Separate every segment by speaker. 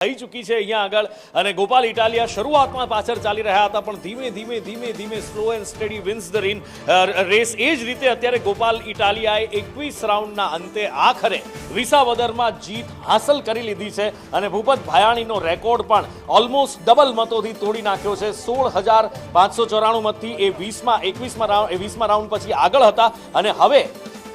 Speaker 1: થઈ ચૂકી છે અહીંયા આગળ અને ગોપાલ ઇટાલિયા શરૂઆતમાં પાછળ ચાલી રહ્યા હતા પણ ધીમે ધીમે slow and steady wins the race એ જ રીતે અત્યારે ગોપાલ ઇટાલિયાએ 21 રાઉન્ડના અંતે આખરે વિસાવદરમાં જીત હાંસલ કરી લીધી છે અને ભૂપત ભાયાણીનો રેકોર્ડ પણ ઓલમોસ્ટ ડબલ મતોથી તોડી નાખ્યો છે 16,594 મતથી એ 20મા રાઉન્ડ પછી આગળ હતા અને હવે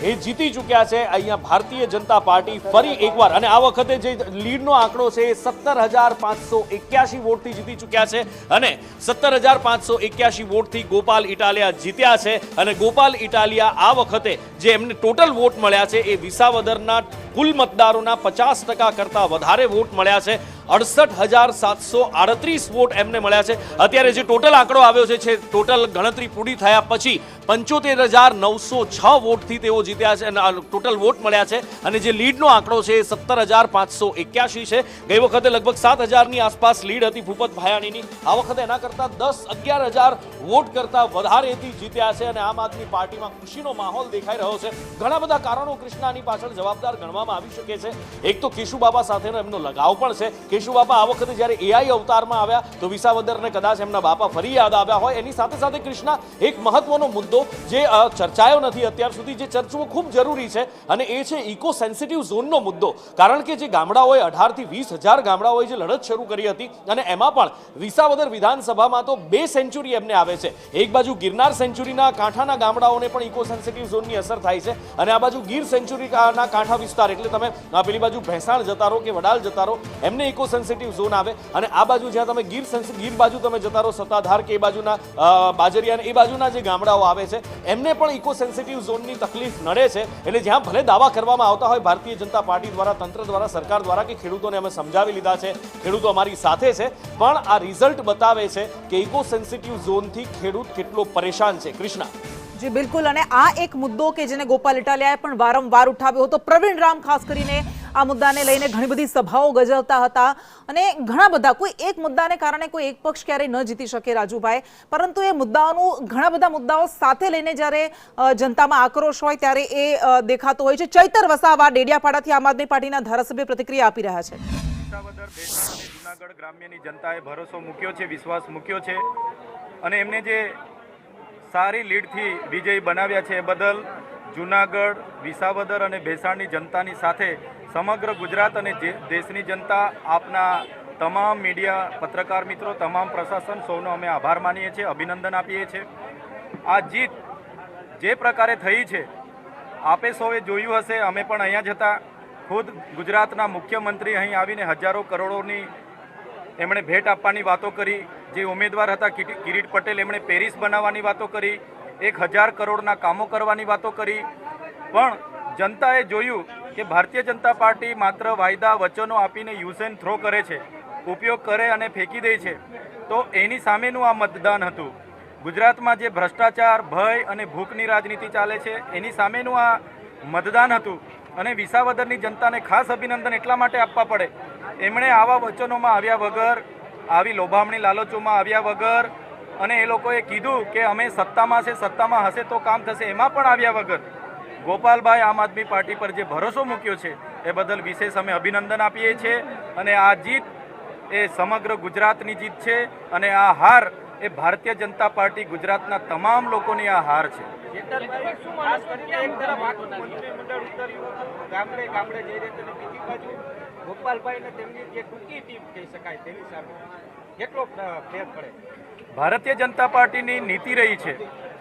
Speaker 1: એ જીતી ચૂક્યા છે અહીંયા ભારતીય જનતા પાર્ટી ફરી એકવાર અને આ વખતે જે લીડનો આંકડો છે એ 17,581 વોટથી જીતી ચૂક્યા છે અને 17,581 વોટથી ગોપાલ ઇટાલિયા જીત્યા છે અને ગોપાલ ઇટાલિયા આ વખતે જે એમને ટોટલ વોટ મળ્યા છે એ વિસાવદરના કુલ મતદારોના 50% કરતાં વધારે વોટ મળ્યા છે 68,738 વોટ એમને મળ્યા છે અત્યારે જે ટોટલ આંકડો આવ્યો છે ટોટલ ગણતરી પૂરી થયા પછી 75,906 વોટથી તેઓ જીત્યા છે અને ટોટલ વોટ મળ્યા છે અને જે લીડનો આંકડો છે એ 17,581 છે ગઈ વખતે લગભગ 7,000ની આસપાસ લીડ હતી ભૂપત ભાયાણીની આ વખતે એના કરતાં 10-11,000 વોટ કરતાં વધારેથી જીત્યા છે અને આમ આદમી પાર્ટીમાં ખુશીનો માહોલ દેખાઈ રહ્યો છે ઘણા બધા કારણો કૃષ્ણાની પાછળ જવાબદાર ગણવામાં આવી શકે છે એક તો કેશુબાબા સાથેનો એમનો લગાવ પણ છે કેશુબાબા આ વખતે જ્યારે એઆઈ અવતારમાં આવ્યા તો વિસાવદરને કદાચ એમના બાપા ફરી યાદ આવ્યા હોય એની સાથે સાથે કૃષ્ણા એક મહત્વનો મુદ્દો જે ચર્ચાયો નથી અત્યાર સુધી જે ચર્ચવો ખૂબ જરૂરી છે અને એ છે ઇકો સેન્સિટિવ ઝોનનો મુદ્દો કારણ કે જે ગામડાઓએ 18,000 થી 20,000 ગામડાઓએ જે લડત શરૂ કરી હતી અને એમાં પણ વિસાવદર વિધાનસભામાં તો 2 સેન્ચુરી એમને આવે છે એક બાજુ ગિરનાર સેન્ચુરીના કાંઠાના ગામડાઓને પણ ઇકો સેન્સિટિવ ઝોનની અસર થાય છે અને આ બાજુ ગીર સેન્ચુરીના કાંઠા વિસ્તાર એટલે તમે પેલી બાજુ ભેંસાણ જતા રહો કે વડાલ જતા રહો એમને ઇકો સેન્સિટિવ ઝોન આવે અને આ બાજુ જ્યાં તમે ગીર બાજુ તમે જતા રહો સત્તાધાર કે એ બાજુના બાજરિયા એ બાજુના જે ગામડાઓ આવે છે એમને પણ ઇકો સેન્સિટિવ ઝોનની તકલીફ નડે છે એટલે જ્યાં ભલે દાવા કરવામાં આવતા હોય ભારતીય જનતા પાર્ટી દ્વારા તંત્ર દ્વારા સરકાર દ્વારા કે ખેડૂતોને અમે સમજાવી લીધા છે ખેડૂતો અમારી સાથે છે પણ આ રિઝલ્ટ બતાવે છે કે ઇકો સેન્સિટિવ ઝોનથી ખેડૂત કેટલો પરેશાન છે કૃષ્ણા
Speaker 2: જી બિલકુલ અને આ એક મુદ્દો કે જેને ગોપાલ ઇટાલિયાએ પણ વારંવાર ઉઠાવ્યો હતો પ્રવીણ રામ ખાસ કરીને આ મુદ્દાને લઈને ઘણી બધી સભાઓ ગજવતા હતા અને ઘણા બધા કોઈ એક મુદ્દાને કારણે કોઈ એક પક્ષ ક્યારેય ન જીતી શકે રાજુભાઈ પરંતુ એ મુદ્દાઓનું ઘણા બધા મુદ્દાઓ સાથે લઈને જ્યારે જનતામાં આક્રોશ હોય ત્યારે એ દેખાતો હોય છે ચૈતર વસાવા ડેડિયાપાડાથી આમ આદમી પાર્ટીના ધારાસભ્ય પ્રતિક્રિયા આપી રહ્યા છે
Speaker 3: વિસાવદર બેસાણ અને જૂનાગઢ ગ્રામ્યની જનતાએ ભરોસો મૂક્યો છે વિશ્વાસ મૂક્યો છે અને એમને જે સારી લીડથી વિજય બનાવ્યા છે એ બદલ જૂનાગઢ વિસાવદર અને ભેસાણની જનતાની સાથે સમગ્ર ગુજરાત અને દેશની જનતા આપના તમામ મીડિયા પત્રકાર મિત્રો તમામ પ્રશાસન સૌનો અમે આભાર માનીએ છીએ અભિનંદન આપીએ છીએ આ જીત જે પ્રકારે થઈ છે આપે સૌએ જોયું હશે અમે પણ અહીંયા જ હતા ખુદ ગુજરાતના મુખ્યમંત્રી અહીં આવીને હજારો કરોડોની એમણે ભેટ આપવાની વાતો કરી જે ઉમેદવાર હતા કિરીટ પટેલ એમણે પેરિસ બનાવવાની વાતો કરી 1,000 કરોડના કામો કરવાની વાતો કરી પણ જનતાએ જોયું કે ભારતીય જનતા પાર્ટી માત્ર વાયદા વચનો આપીને યુઝ એન્ડ થ્રો કરે છે ઉપયોગ કરે અને ફેંકી દે છે તો એની સામેનું આ મતદાન હતું ગુજરાતમાં જે ભ્રષ્ટાચાર ભય અને ભૂખની રાજનીતિ ચાલે છે એની સામેનું આ મતદાન હતું અને વિસાવદરની જનતાને ખાસ અભિનંદન એટલા માટે આપવા પડે એમણે આવા વચનોમાં આવ્યા વગર આવી લોભામણી લાલચોમાં આવ્યા વગર અને એ લોકોએ કીધું કે અમે સત્તામાં છે સત્તામાં હશે તો કામ થશે એમાં પણ આવ્યા વગર ગોપાલભાઈ આમ આદમી પાર્ટી પર જે ભરોસો મૂક્યો છે એ બદલ વિશેષ અમે અભિનંદન આપીએ છીએ અને આ જીત એ સમગ્ર ગુજરાતની જીત છે અને આ હાર એ ભારતીય જનતા પાર્ટી ગુજરાતના તમામ લોકોની આ હાર છે ભારતીય જનતા પાર્ટીની નીતિ રહી છે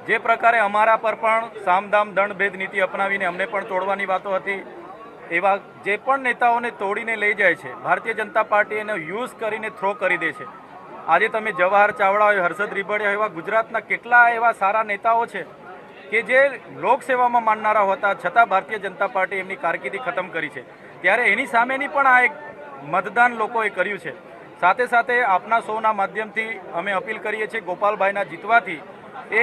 Speaker 3: જે પ્રકારે અમારા પર પણ સામદામ દંડભેદ નીતિ અપનાવીને અમને પણ તોડવાની વાતો હતી એવા જે પણ નેતાઓને તોડીને લઈ જાય છે ભારતીય જનતા પાર્ટી એને યુઝ કરીને થ્રો કરી દે છે આજે તમે જવાહર ચાવડા હોય હર્ષદ રીબડિયા એવા ગુજરાતના કેટલા એવા સારા નેતાઓ છે કે જે લોકસેવામાં માનનારા હતા છતાં ભારતીય જનતા પાર્ટી એમની કારકિર્દી ખતમ કરી છે ત્યારે એની સામેની પણ આ એક મતદાન લોકોએ કર્યું છે સાથે સાથે આપના સૌના માધ્યમથી અમે અપીલ કરીએ છીએ ગોપાલભાઈના જીતવાથી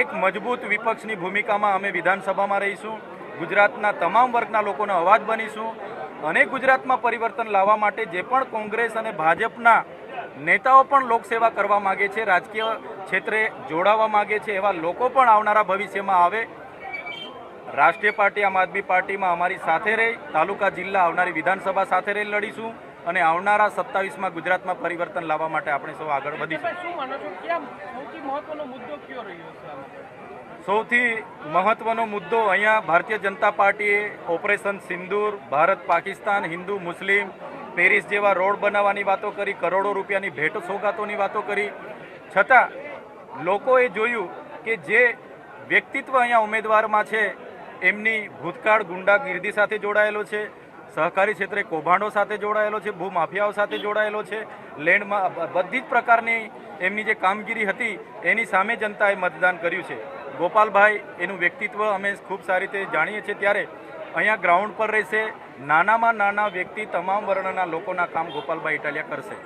Speaker 3: એક મજબૂત વિપક્ષની ભૂમિકામાં અમે વિધાનસભામાં રહીશું ગુજરાતના તમામ વર્ગના લોકોનો અવાજ બનીશું અને ગુજરાતમાં પરિવર્તન લાવવા માટે જે પણ કોંગ્રેસ અને ભાજપના નેતાઓ પણ લોકસેવા કરવા માગે છે રાજકીય ક્ષેત્રે જોડાવા માગે છે એવા લોકો પણ આવનારા ભવિષ્યમાં આવે રાષ્ટ્રીય પાર્ટી આમ આદમી પાર્ટીમાં અમારી સાથે રહી તાલુકા જિલ્લા આવનારી વિધાનસભા સાથે રહી લડીશું અને આવનારા 27માં ગુજરાતમાં પરિવર્તન લાવવા માટે આપણે સૌ આગળ વધીશું.
Speaker 4: શું માનો છો ક્યાં સૌથી મહત્વનો મુદ્દો કયો રહ્યો છે આમાં?
Speaker 3: સૌથી મહત્વનો મુદ્દો અહીંયા ભારતીય જનતા પાર્ટીએ ઓપરેશન સિંદૂર, ભારત પાકિસ્તાન, હિન્દુ મુસ્લિમ, પેરિસ જેવા રોડ બનાવવાની વાતો કરી, કરોડો રૂપિયાની ભેટ સોગાતોની વાતો કરી, છતાં લોકોએ જોયું કે જે વ્યક્તિત્વ અહીંયા ઉમેદવારમાં છે એમની ભૂતકાળ ગુંડાગીર્દી સાથે જોડાયેલો છે, સહકારી ક્ષેત્રે કૌભાંડો સાથે જોડાયેલો છે, ભૂમાફિયાઓ સાથે જોડાયેલો છે, લેન્ડમાં બધી જ પ્રકારની એમની જે કામગીરી હતી એની સામે જનતાએ મતદાન કર્યું છે. ગોપાલભાઈ એનું વ્યક્તિત્વ અમે ખૂબ સારી રીતે જાણીએ છીએ, ત્યારે અહીંયા ગ્રાઉન્ડ પર રહેશે. નાનામાં નાના વ્યક્તિ તમામ વર્ણના લોકોના કામ ગોપાલભાઈ ઇટાલિયા કરશે.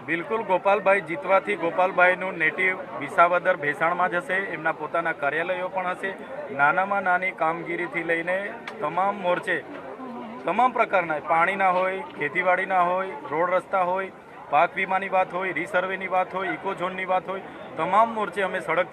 Speaker 3: બિલકુલ, ગોપાલભાઈ જીતવાથી ગોપાલભાઈનું નેટિવ વિસાવદર ભેસાણમાં જશે. એમના પોતાના કાર્યાલયો પણ હશે. નાનામાં નાની કામગીરીથી લઈને તમામ મોરચે, તમામ પ્રકારના, પાણીના હોય, ખેતીવાડીના હોય, રોડ રસ્તા હોય, પાક વીમાની વાત હોય, રીસર્વેની વાત હોય, ઇકો ઝોનની વાત હોય, તમામ મોરચે અમે સડક